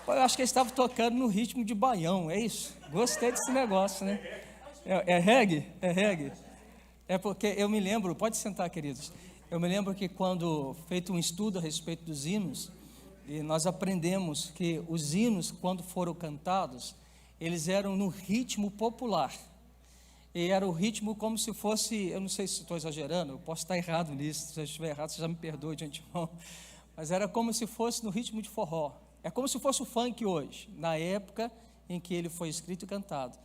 Eu acho que eles estavam tocando no ritmo de baião, é isso? Gostei desse negócio, né? É reggae? É reggae. É porque eu me lembro, pode sentar, queridos. Eu me lembro que quando feito um estudo a respeito dos hinos, e nós aprendemos que os hinos, quando foram cantados, eles eram no ritmo popular. E era o ritmo como se fosse, eu não sei se estou exagerando, eu posso estar errado nisso, se eu estiver errado, você já me perdoe de antemão, mas era como se fosse no ritmo de forró. É como se fosse o funk hoje, na época em que ele foi escrito e cantado.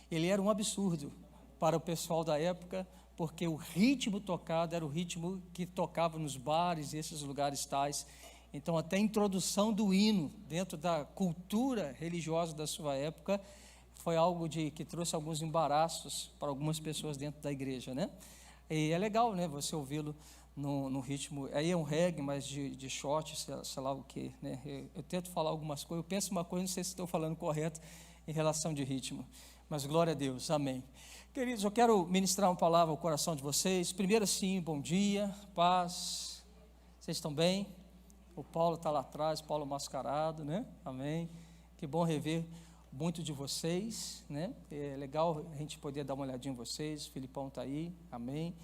Ele era um absurdo para o pessoal da época, porque o ritmo tocado era o ritmo que tocava nos bares e esses lugares tais. Então, até a introdução do hino dentro da cultura religiosa da sua época foi algo que trouxe alguns embaraços para algumas pessoas dentro da igreja, né? E é legal, né, você ouvi-lo no ritmo, aí é um reggae, mas de short, sei lá o que, né? Eu tento falar algumas coisas, eu penso uma coisa, não sei se estou falando correto em relação de ritmo, mas glória a Deus, amém. Queridos, eu quero ministrar uma palavra ao coração de vocês. Primeiro, sim, bom dia, paz, vocês estão bem? O Paulo está lá atrás, Paulo mascarado, né? Amém. Que bom rever muito de vocês, né? É legal a gente poder dar uma olhadinha em vocês. Filipão está aí, amém.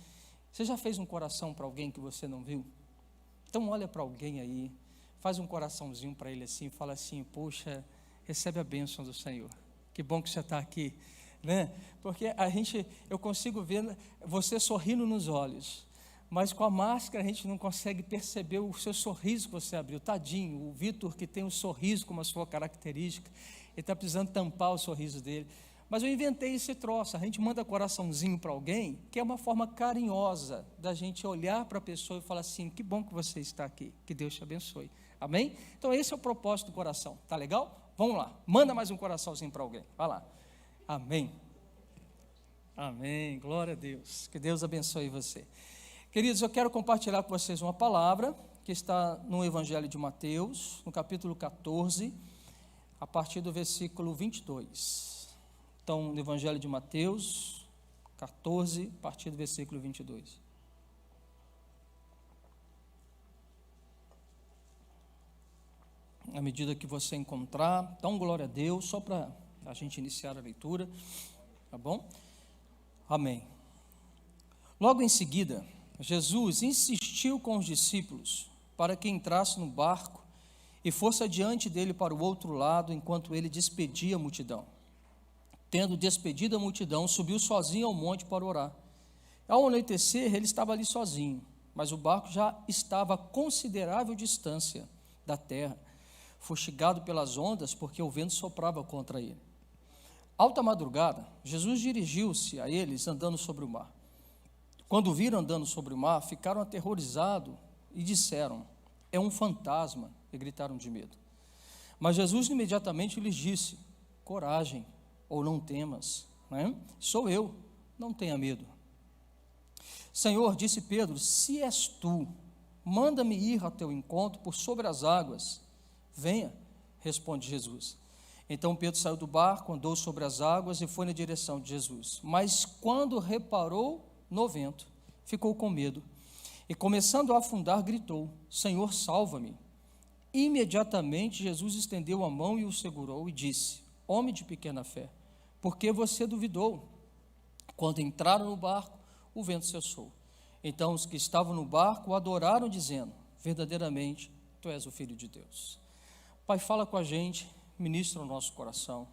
Você já fez um coração para alguém que você não viu? Então olha para alguém aí, faz um coraçãozinho para ele assim, fala assim: poxa, recebe a bênção do Senhor. Que bom que você está aqui, né? Porque eu consigo ver você sorrindo nos olhos, mas com a máscara a gente não consegue perceber o seu sorriso que você abriu. Tadinho, o Vitor, que tem um sorriso como a sua característica, ele está precisando tampar o sorriso dele. Mas eu inventei esse troço, a gente manda coraçãozinho para alguém, que é uma forma carinhosa da gente olhar para a pessoa e falar assim: que bom que você está aqui, que Deus te abençoe, amém? Então esse é o propósito do coração, tá legal? Vamos lá, manda mais um coraçãozinho para alguém, vai lá, amém, amém, glória a Deus, que Deus abençoe você. Queridos, eu quero compartilhar com vocês uma palavra que está no Evangelho de Mateus, no capítulo 14, a partir do versículo 22. Então, no Evangelho de Mateus, 14, a partir do versículo 22. À medida que você encontrar, então, glória a Deus, só para a gente iniciar a leitura, tá bom? Amém. Logo em seguida, Jesus insistiu com os discípulos para que entrasse no barco e fosse adiante dele para o outro lado, enquanto ele despedia a multidão. Tendo despedido a multidão, subiu sozinho ao monte para orar. Ao anoitecer, ele estava ali sozinho, mas o barco já estava a considerável distância da terra, fustigado pelas ondas, porque o vento soprava contra ele. Alta madrugada, Jesus dirigiu-se a eles andando sobre o mar. Quando o viram andando sobre o mar, ficaram aterrorizados e disseram: é um fantasma, e gritaram de medo. Mas Jesus imediatamente lhes disse: coragem, ou não temas, né? Sou eu, não tenha medo. Senhor, disse Pedro, se és tu, manda-me ir ao teu encontro por sobre as águas. Venha, responde Jesus. Então Pedro saiu do barco, andou sobre as águas e foi na direção de Jesus. Mas quando reparou no vento, ficou com medo e, começando a afundar, gritou: Senhor, salva-me. Imediatamente Jesus estendeu a mão e o segurou e disse: homem de pequena fé, por que você duvidou? Quando entraram no barco, o vento cessou. Então os que estavam no barco o adoraram, dizendo: verdadeiramente, tu és o Filho de Deus. Pai, fala com a gente, ministra o nosso coração,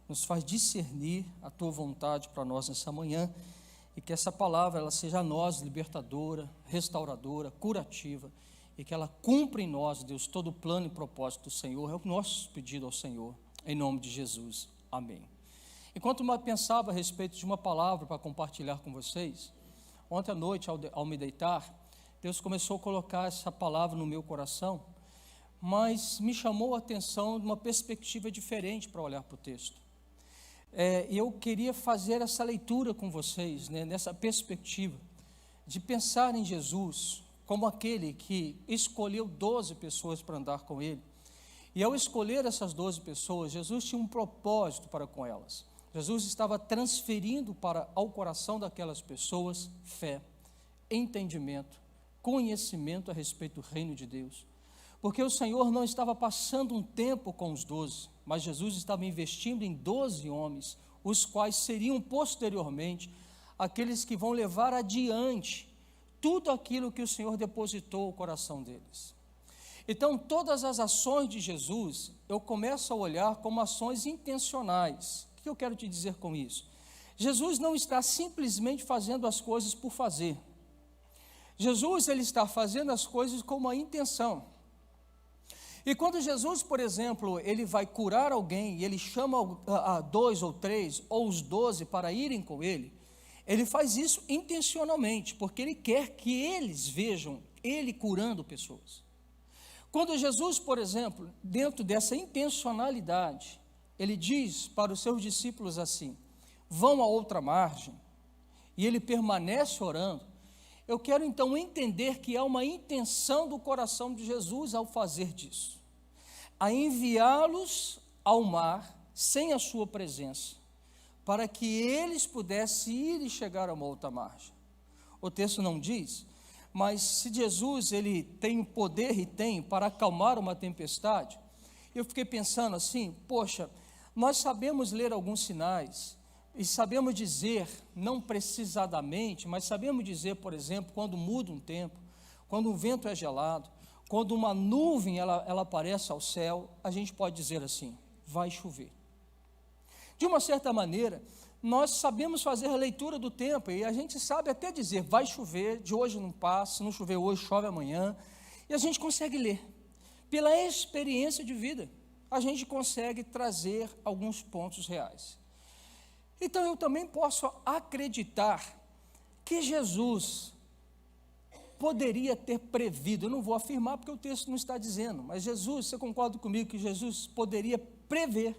nos faz discernir a tua vontade para nós nessa manhã, e que essa palavra ela seja a nós libertadora, restauradora, curativa, e que ela cumpra em nós, Deus, todo o plano e propósito do Senhor. É o nosso pedido ao Senhor, em nome de Jesus, amém. Enquanto eu pensava a respeito de uma palavra para compartilhar com vocês, ontem à noite, ao me deitar, Deus começou a colocar essa palavra no meu coração, mas me chamou a atenção de uma perspectiva diferente para olhar para o texto. Eu queria fazer essa leitura com vocês, né, nessa perspectiva de pensar em Jesus como aquele que escolheu 12 pessoas para andar com ele. E ao escolher essas 12 pessoas, Jesus tinha um propósito para com elas. Jesus estava transferindo ao coração daquelas pessoas fé, entendimento, conhecimento a respeito do reino de Deus. porque o Senhor não estava passando um tempo com os 12, mas Jesus estava investindo em 12 homens, os quais seriam posteriormente aqueles que vão levar adiante tudo aquilo que o Senhor depositou no coração deles. Então, todas as ações de Jesus, eu começo a olhar como ações intencionais. O que eu quero te dizer com isso? Jesus não está simplesmente fazendo as coisas por fazer. Jesus, ele está fazendo as coisas com uma intenção. E quando Jesus, por exemplo, ele vai curar alguém, e ele chama a 2 ou 3, ou os 12 para irem com ele, ele faz isso intencionalmente, porque ele quer que eles vejam ele curando pessoas. Quando Jesus, por exemplo, dentro dessa intencionalidade, ele diz para os seus discípulos assim: vão a outra margem, e ele permanece orando, eu quero então entender que há uma intenção do coração de Jesus ao fazer disso, a enviá-los ao mar sem a sua presença, para que eles pudessem ir e chegar a uma outra margem. O texto não diz, mas se Jesus ele tem o poder, e tem, para acalmar uma tempestade, eu fiquei pensando assim, poxa, nós sabemos ler alguns sinais, e sabemos dizer, não precisadamente, mas sabemos dizer, por exemplo, quando muda um tempo, quando um vento é gelado, quando uma nuvem ela aparece ao céu, a gente pode dizer assim, vai chover. De uma certa maneira, nós sabemos fazer a leitura do tempo, e a gente sabe até dizer, vai chover, de hoje não passa, se não chover hoje, chove amanhã, e a gente consegue ler. Pela experiência de vida, a gente consegue trazer alguns pontos reais. Então eu também posso acreditar que Jesus poderia ter prevido, eu não vou afirmar porque o texto não está dizendo, mas Jesus, você concorda comigo que Jesus poderia prever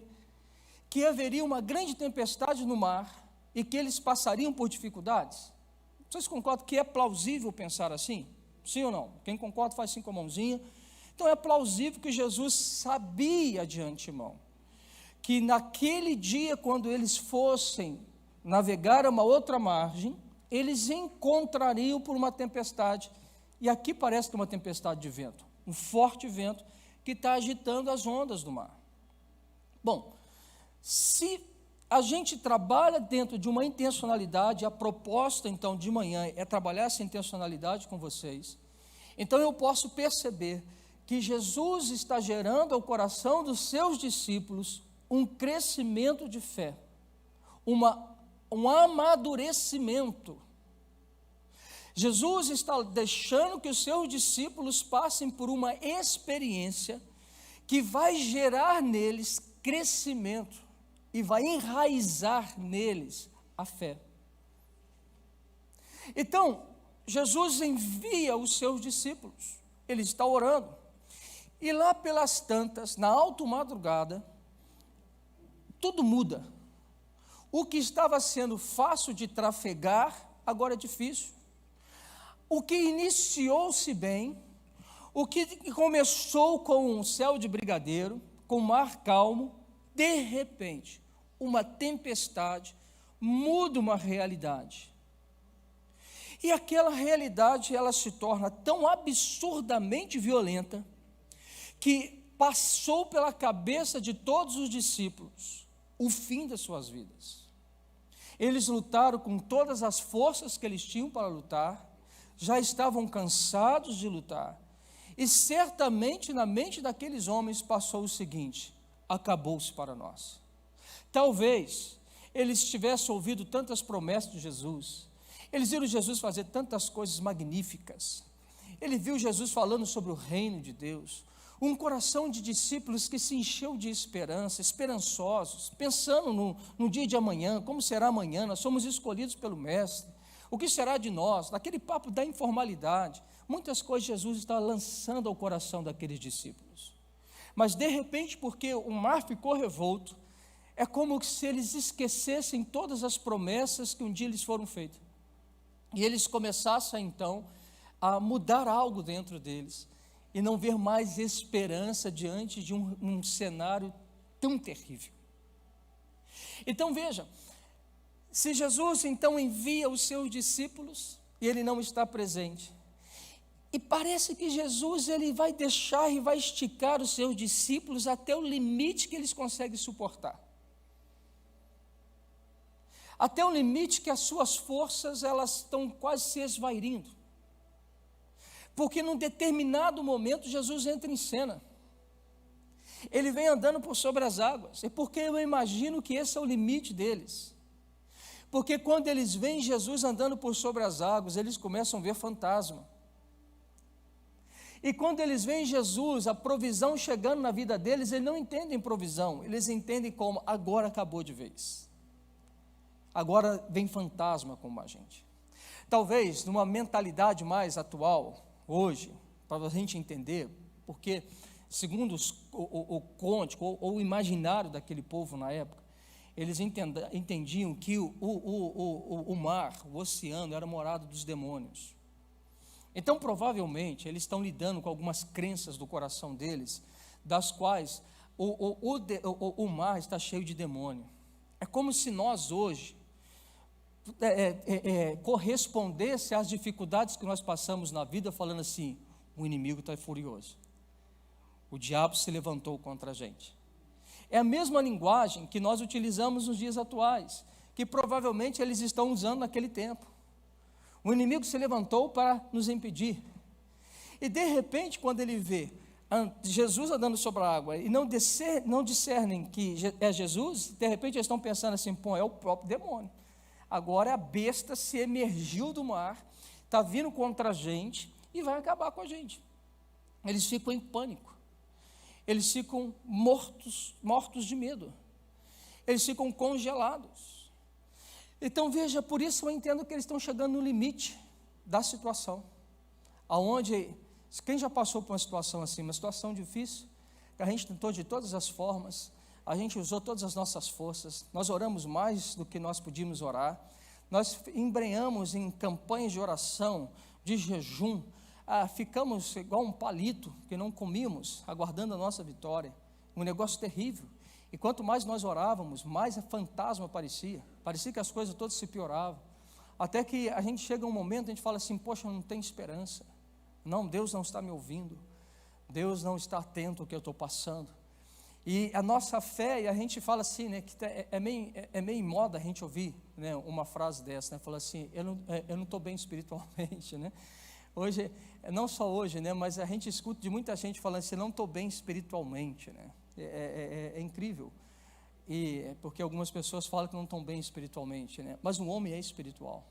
que haveria uma grande tempestade no mar e que eles passariam por dificuldades? Vocês concordam que é plausível pensar assim? Sim ou não? Quem concorda faz assim com a mãozinha. Então é plausível que Jesus sabia de antemão que naquele dia, quando eles fossem navegar a uma outra margem, eles encontrariam por uma tempestade, e aqui parece que é uma tempestade de vento, um forte vento que está agitando as ondas do mar. Bom, se a gente trabalha dentro de uma intencionalidade, a proposta então de manhã é trabalhar essa intencionalidade com vocês, então eu posso perceber que Jesus está gerando ao coração dos seus discípulos um crescimento de fé, um amadurecimento. Jesus está deixando que os seus discípulos passem por uma experiência que vai gerar neles crescimento e vai enraizar neles a fé. Então, Jesus envia os seus discípulos, ele está orando, e lá pelas tantas, na alta madrugada, tudo muda. O que estava sendo fácil de trafegar, agora é difícil. O que iniciou-se bem, o que começou com um céu de brigadeiro, com mar calmo, de repente, uma tempestade muda uma realidade. E aquela realidade, ela se torna tão absurdamente violenta, que passou pela cabeça de todos os discípulos o fim das suas vidas. Eles lutaram com todas as forças que eles tinham para lutar, já estavam cansados de lutar, e certamente na mente daqueles homens passou o seguinte: acabou-se para nós. Talvez eles tivessem ouvido tantas promessas de Jesus, eles viram Jesus fazer tantas coisas magníficas, ele viu Jesus falando sobre o reino de Deus, um coração de discípulos que se encheu de esperança, esperançosos, pensando no dia de amanhã, como será amanhã, nós somos escolhidos pelo Mestre, o que será de nós, naquele papo da informalidade, muitas coisas Jesus está lançando ao coração daqueles discípulos, mas de repente, porque o mar ficou revolto, é como se eles esquecessem todas as promessas que um dia lhes foram feitas, e eles começassem então a mudar algo dentro deles, e não ver mais esperança diante de um cenário tão terrível. Então veja, se Jesus então envia os seus discípulos, e ele não está presente, E parece que Jesus ele vai deixar e vai esticar os seus discípulos até o limite que eles conseguem suportar. Até o limite que as suas forças elas estão quase se esvairindo. Porque num determinado momento Jesus entra em cena. Ele vem andando por sobre as águas. E porque eu imagino que esse é o limite deles. Porque quando eles veem Jesus andando por sobre as águas, eles começam a ver fantasma. E quando eles veem Jesus, a provisão chegando na vida deles, eles não entendem provisão, eles entendem como agora acabou de vez. Agora vem fantasma com a gente. Talvez numa mentalidade mais atual, hoje, para a gente entender, porque segundo o cântico ou o imaginário daquele povo na época, eles entendiam que o mar, o oceano, era morada dos demônios. Então, provavelmente, eles estão lidando com algumas crenças do coração deles, das quais o mar está cheio de demônio. É como se nós hoje correspondesse às dificuldades que nós passamos na vida, falando assim: o inimigo está furioso, o diabo se levantou contra a gente. É a mesma linguagem que nós utilizamos nos dias atuais, que provavelmente eles estão usando naquele tempo. O inimigo se levantou para nos impedir. E de repente, quando ele vê Jesus andando sobre a água e não discernem que é Jesus, de repente eles estão pensando assim: pô, é o próprio demônio. Agora a besta se emergiu do mar, está vindo contra a gente e vai acabar com a gente. Eles ficam em pânico. Eles ficam mortos de medo. Eles ficam congelados. Então veja, por isso eu entendo que eles estão chegando no limite da situação, aonde, quem já passou por uma situação assim, uma situação difícil, que a gente tentou de todas as formas, a gente usou todas as nossas forças, nós oramos mais do que nós podíamos orar, nós embrenhamos em campanhas de oração, de jejum, ficamos igual um palito que não comíamos, aguardando a nossa vitória, um negócio terrível. E quanto mais nós orávamos, mais fantasma aparecia que as coisas todas se pioravam, até que a gente chega um momento, a gente fala assim: poxa, não tem esperança, não, Deus não está me ouvindo, Deus não está atento ao que eu estou passando. E a nossa fé, e a gente fala assim, né, que é meio moda a gente ouvir, né, uma frase dessa, né, fala assim: eu não estou bem espiritualmente, né. Hoje, não só hoje, né, mas a gente escuta de muita gente falando assim: não estou bem espiritualmente, né. É incrível, e porque algumas pessoas falam que não estão bem espiritualmente, né? Mas o homem é espiritual,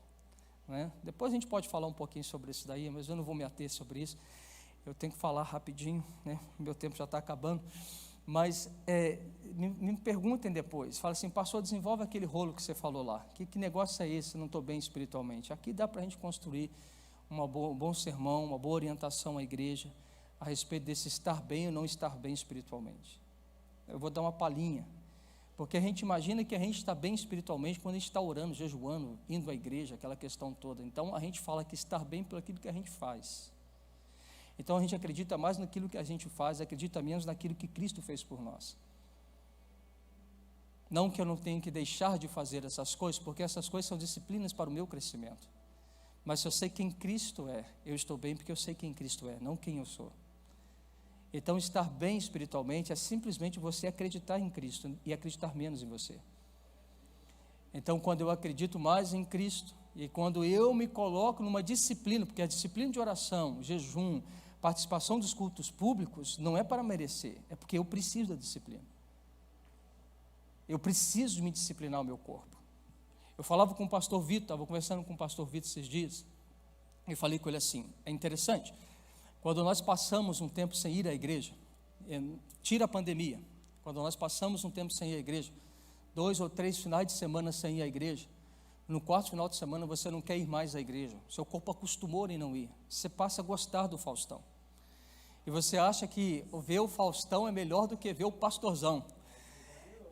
né? Depois a gente pode falar um pouquinho sobre isso daí, mas eu não vou me ater sobre isso, eu tenho que falar rapidinho, né? Meu tempo já está acabando, mas me perguntem depois, fala assim: pastor, desenvolve aquele rolo que você falou lá, que negócio é esse, não estou bem espiritualmente? Aqui dá para a gente construir um bom sermão, uma boa orientação à igreja, a respeito desse estar bem ou não estar bem espiritualmente. Eu vou dar uma palhinha, porque a gente imagina que a gente está bem espiritualmente quando a gente está orando, jejuando, indo à igreja, aquela questão toda. Então a gente fala que estar bem por aquilo que a gente faz. Então a gente acredita mais naquilo que a gente faz, acredita menos naquilo que Cristo fez por nós. Não que eu não tenha que deixar de fazer essas coisas, porque essas coisas são disciplinas para o meu crescimento. Mas se eu sei quem Cristo é, eu estou bem porque eu sei quem Cristo é, não quem eu sou. Então, estar bem espiritualmente é simplesmente você acreditar em Cristo e acreditar menos em você. Então, quando eu acredito mais em Cristo e quando eu me coloco numa disciplina, porque a disciplina de oração, jejum, participação dos cultos públicos não é para merecer, é porque eu preciso da disciplina. Eu preciso me disciplinar o meu corpo. Eu falava com o pastor Vitor, estava conversando com o pastor Vitor esses dias, e falei com ele assim: é interessante, quando nós passamos um tempo sem ir à igreja, tira a pandemia, quando nós passamos um tempo sem ir à igreja, 2 ou 3 finais de semana sem ir à igreja, no quarto final de semana você não quer ir mais à igreja, seu corpo acostumou em não ir, você passa a gostar do Faustão, e você acha que ver o Faustão é melhor do que ver o pastorzão,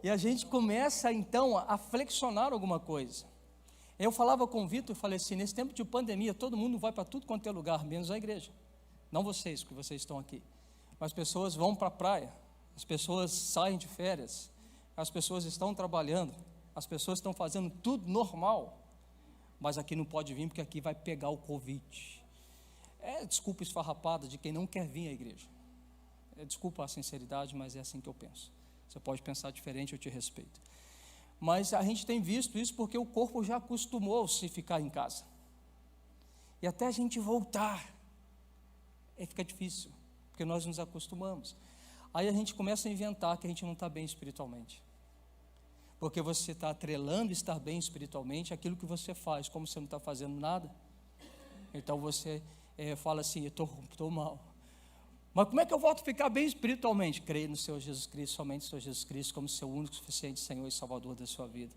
e a gente começa então a flexionar alguma coisa. Eu falava com o Vitor e falei assim: nesse tempo de pandemia, todo mundo vai para tudo quanto é lugar, menos a igreja. Não vocês, que vocês estão aqui, mas pessoas vão para a praia, as pessoas saem de férias, as pessoas estão trabalhando, as pessoas estão fazendo tudo normal, mas aqui não pode vir porque aqui vai pegar o Covid. É desculpa esfarrapada de quem não quer vir à igreja. Desculpa a sinceridade, mas é assim que eu penso. Você pode pensar diferente, eu te respeito. Mas a gente tem visto isso porque o corpo já acostumou-se a ficar em casa. E até a gente voltar, fica difícil, porque nós nos acostumamos. Aí a gente começa a inventar que a gente não está bem espiritualmente. Porque você está atrelando estar bem espiritualmente àquilo que você faz, como você não está fazendo nada. Então você fala assim, eu estou mal. Mas como é que eu volto a ficar bem espiritualmente? Creia no Senhor Jesus Cristo, somente no Senhor Jesus Cristo, como seu único, suficiente Senhor e Salvador da sua vida.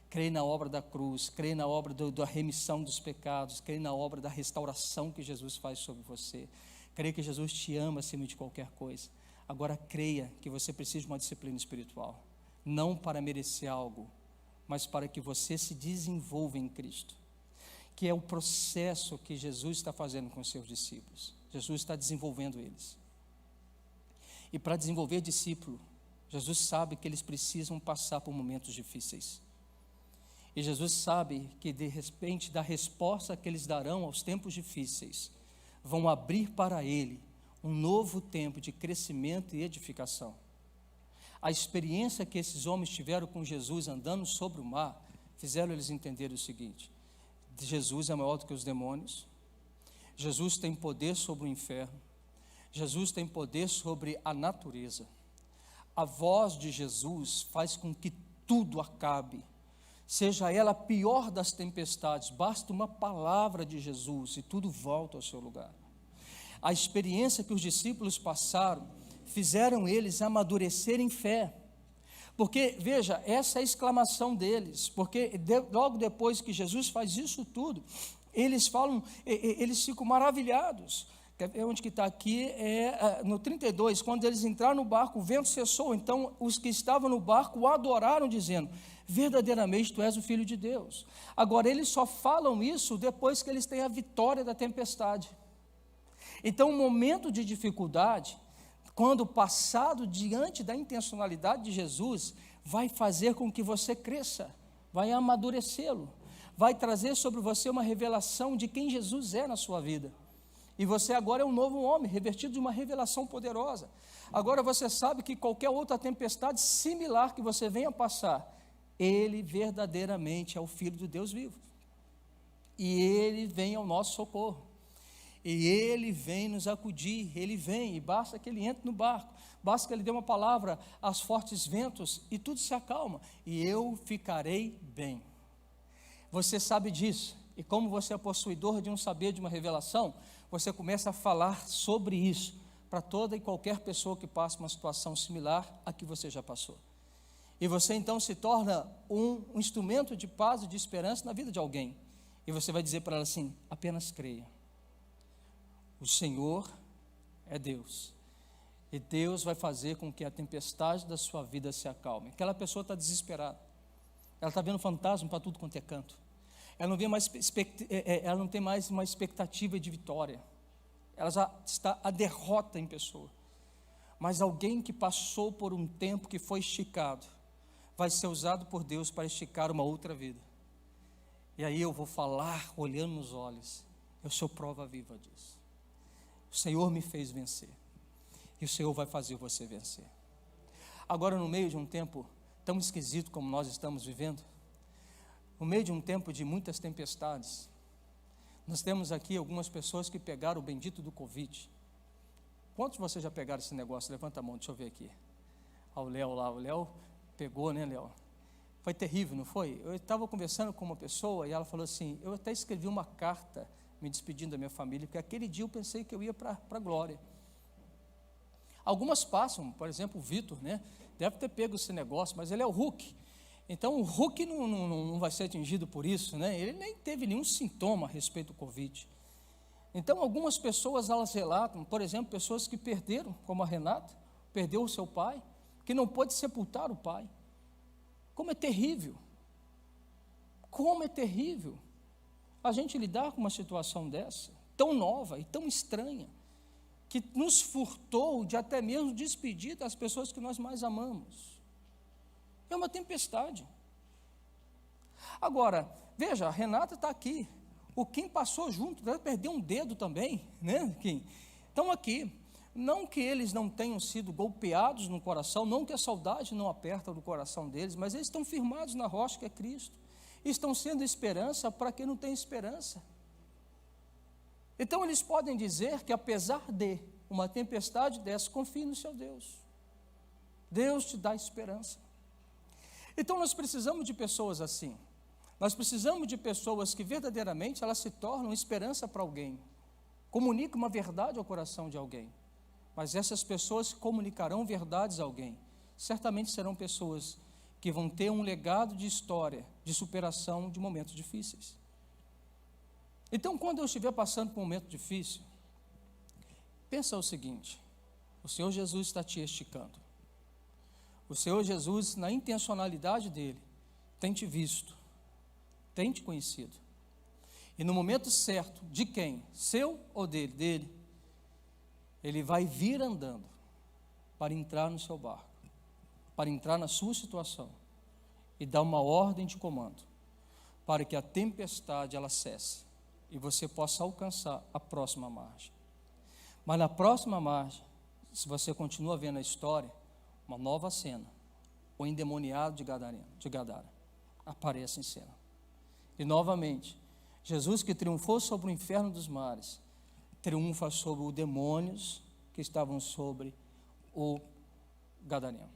Creia na obra da cruz, creia na obra da remissão dos pecados, creia na obra da restauração que Jesus faz sobre você. Creia que Jesus te ama acima de qualquer coisa. Agora creia que você precisa de uma disciplina espiritual. Não para merecer algo, mas para que você se desenvolva em Cristo. Que é o processo que Jesus está fazendo com os seus discípulos. Jesus está desenvolvendo eles. E para desenvolver discípulo, Jesus sabe que eles precisam passar por momentos difíceis. E Jesus sabe que de repente, da resposta que eles darão aos tempos difíceis, vão abrir para ele um novo tempo de crescimento e edificação. A experiência que esses homens tiveram com Jesus andando sobre o mar, fizeram eles entenderem o seguinte: Jesus é maior do que os demônios, Jesus tem poder sobre o inferno, Jesus tem poder sobre a natureza. A voz de Jesus faz com que tudo acabe, seja ela a pior das tempestades, basta uma palavra de Jesus e tudo volta ao seu lugar. A experiência que os discípulos passaram, fizeram eles amadurecer em fé. Porque, veja, essa é a exclamação deles, porque logo depois que Jesus faz isso tudo, eles falam, eles ficam maravilhados. Onde que está aqui? No 32, quando eles entraram no barco, o vento cessou, então os que estavam no barco o adoraram, dizendo: verdadeiramente tu és o Filho de Deus. Agora, eles só falam isso depois que eles têm a vitória da tempestade. Então, um momento de dificuldade, quando passado diante da intencionalidade de Jesus, vai fazer com que você cresça, vai amadurecê-lo, vai trazer sobre você uma revelação de quem Jesus é na sua vida. E você agora é um novo homem, revestido de uma revelação poderosa. Agora você sabe que qualquer outra tempestade similar que você venha passar, ele verdadeiramente é o Filho do Deus vivo. E ele vem ao nosso socorro. E ele vem nos acudir, ele vem, e basta que ele entre no barco, basta que ele dê uma palavra aos fortes ventos, e tudo se acalma, e eu ficarei bem. Você sabe disso, e como você é possuidor de um saber, de uma revelação, você começa a falar sobre isso, para toda e qualquer pessoa que passe uma situação similar a que você já passou. E você então se torna um instrumento de paz e de esperança na vida de alguém, e você vai dizer para ela assim: apenas creia. O Senhor é Deus, e Deus vai fazer com que a tempestade da sua vida se acalme. Aquela pessoa está desesperada, ela está vendo fantasma para tudo quanto é canto, ela não tem mais uma expectativa de vitória, ela já está a derrota em pessoa. Mas alguém que passou por um tempo que foi esticado, vai ser usado por Deus para esticar uma outra vida. E aí eu vou falar olhando nos olhos: eu sou prova viva disso. O Senhor me fez vencer, e o Senhor vai fazer você vencer. Agora, no meio de um tempo tão esquisito como nós estamos vivendo, no meio de um tempo de muitas tempestades, nós temos aqui algumas pessoas que pegaram o bendito do Covid. Quantos de vocês já pegaram esse negócio? Levanta a mão, deixa eu ver aqui. O Léo lá, o Léo pegou, né, Léo? Foi terrível, não foi? Eu estava conversando com uma pessoa e ela falou assim: eu até escrevi uma carta me despedindo da minha família, porque aquele dia eu pensei que eu ia para a glória. Algumas passam, por exemplo, o Vitor, né? Deve ter pego esse negócio, mas ele é o Hulk. Então o Hulk não vai ser atingido por isso, né? Ele nem teve nenhum sintoma a respeito do Covid. Então algumas pessoas, elas relatam, por exemplo, pessoas que perderam, como a Renata, perdeu o seu pai, que não pôde sepultar o pai. Como é terrível, como é terrível a gente lidar com uma situação dessa, tão nova e tão estranha, que nos furtou de até mesmo despedir das pessoas que nós mais amamos. É uma tempestade. Agora, veja, a Renata está aqui, O Kim passou junto, vai perder um dedo também, né, Kim? Estão aqui. Não que eles não tenham sido golpeados no coração, não que a saudade não aperta no coração deles, mas eles estão firmados na rocha que é Cristo. Estão sendo esperança para quem não tem esperança. Então eles podem dizer que apesar de uma tempestade dessa, confie no seu Deus. Deus te dá esperança. Então nós precisamos de pessoas assim. Nós precisamos de pessoas que verdadeiramente elas se tornam esperança para alguém. Comunicam uma verdade ao coração de alguém. Mas essas pessoas que comunicarão verdades a alguém, certamente serão pessoas que vão ter um legado de história, de superação de momentos difíceis. Então, quando eu estiver passando por um momento difícil, pensa o seguinte: o Senhor Jesus está te esticando. O Senhor Jesus, na intencionalidade dele, tem te visto, tem te conhecido. E no momento certo, de quem? Seu ou dele? Dele. Ele vai vir andando para entrar no seu barco, para entrar na sua situação e dar uma ordem de comando para que a tempestade ela cesse e você possa alcançar a próxima margem. Mas na próxima margem, se você continua vendo a história, uma nova cena, o endemoniado de Gadara aparece em cena. E novamente, Jesus que triunfou sobre o inferno dos mares, triunfa sobre os demônios que estavam sobre o gadareno.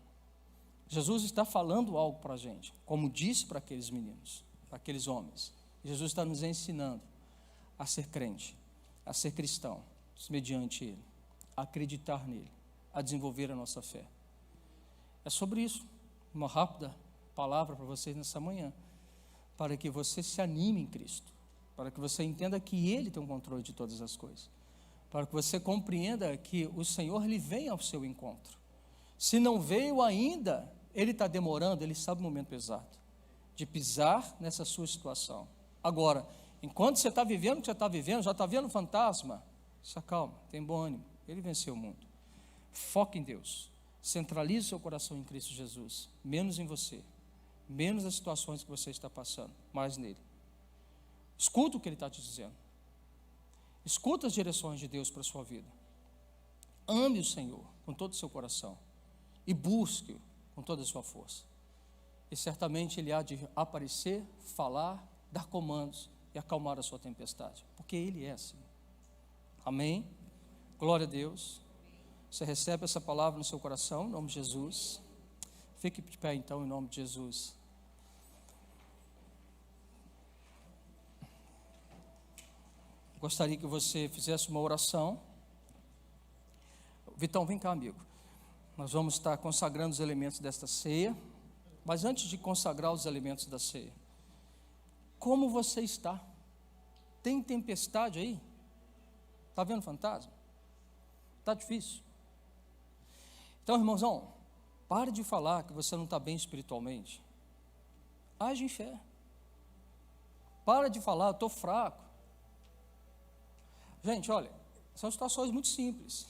Jesus está falando algo para a gente, como disse para aqueles meninos, para aqueles homens. Jesus está nos ensinando a ser crente, a ser cristão, mediante Ele, a acreditar nele, a desenvolver a nossa fé. É sobre isso, uma rápida palavra para vocês nessa manhã, para que você se anime em Cristo, para que você entenda que Ele tem o controle de todas as coisas, para que você compreenda que o Senhor lhe vem ao seu encontro. Se não veio ainda, Ele está demorando, Ele sabe o momento exato de pisar nessa sua situação. Agora, enquanto você está vivendo o que você está vivendo, já está vendo fantasma, se acalma, tem bom ânimo, Ele venceu o mundo. Foque em Deus, centralize seu coração em Cristo Jesus, menos em você, menos nas situações que você está passando, mais nele. Escuta o que Ele está te dizendo. Escuta as direções de Deus para a sua vida. Ame o Senhor com todo o seu coração e busque-o com toda a sua força. E certamente Ele há de aparecer, falar, dar comandos e acalmar a sua tempestade, porque Ele é assim. Amém? Glória a Deus. Você recebe essa palavra no seu coração, em nome de Jesus. Fique de pé então, em nome de Jesus. Gostaria que você fizesse uma oração. Vitão, vem cá, amigo. Nós vamos estar consagrando os elementos desta ceia. Mas antes de consagrar os elementos da ceia, como você está? Tem tempestade aí? Está vendo fantasma? Está difícil? Então, irmãozão, pare de falar que você não está bem espiritualmente. Age em fé. Para de falar, eu estou fraco. Gente, olha, são situações muito simples.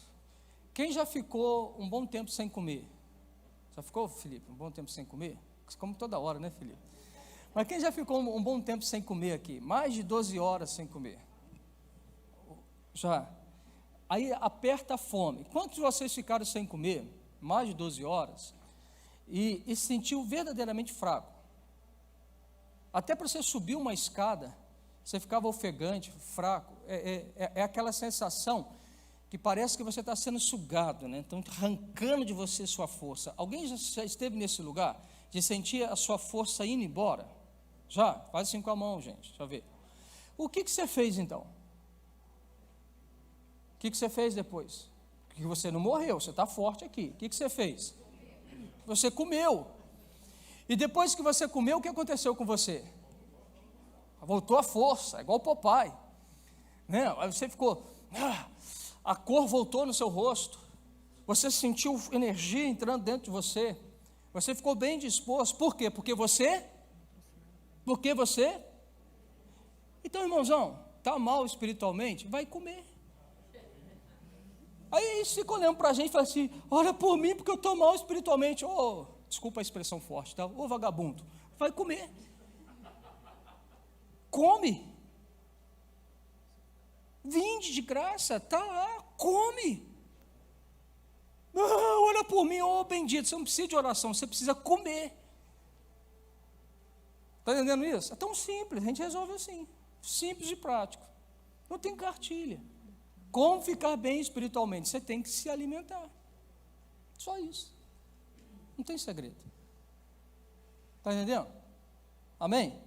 Quem já ficou um bom tempo sem comer? Já ficou, Felipe, um bom tempo sem comer? Você come toda hora, né, Felipe? Mas quem já ficou um bom tempo sem comer aqui? Mais de 12 horas sem comer? Já. Aí aperta a fome. Quantos de vocês ficaram sem comer? Mais de 12 horas? E se sentiu verdadeiramente fraco? Até para você subir uma escada, você ficava ofegante, fraco. É aquela sensação que parece que você está sendo sugado, né? Então, arrancando de você sua força. Alguém já esteve nesse lugar de sentir a sua força indo embora? Já? Faz assim com a mão, gente. Deixa eu ver. O que você fez então? O que você fez depois? Porque você não morreu, você está forte aqui. O que você fez? Você comeu. E depois que você comeu, o que aconteceu com você? Voltou a força, igual o Popeye, né? Aí você ficou, a cor voltou no seu rosto, você sentiu energia entrando dentro de você, você ficou bem disposto. Por quê? Porque você? Então, irmãozão, está mal espiritualmente? Vai comer. Aí eles ficam olhando para a gente e falam assim, olha por mim porque eu estou mal espiritualmente. Desculpa a expressão forte, tá? Vagabundo, vai comer. Come. Vinde de graça, está lá, come. Ora por mim, bendito, você não precisa de oração, você precisa comer. Está entendendo isso? É tão simples, a gente resolve assim, simples e prático. Não tem cartilha. Como ficar bem espiritualmente? Você tem que se alimentar. Só isso. Não tem segredo. Está entendendo? Amém?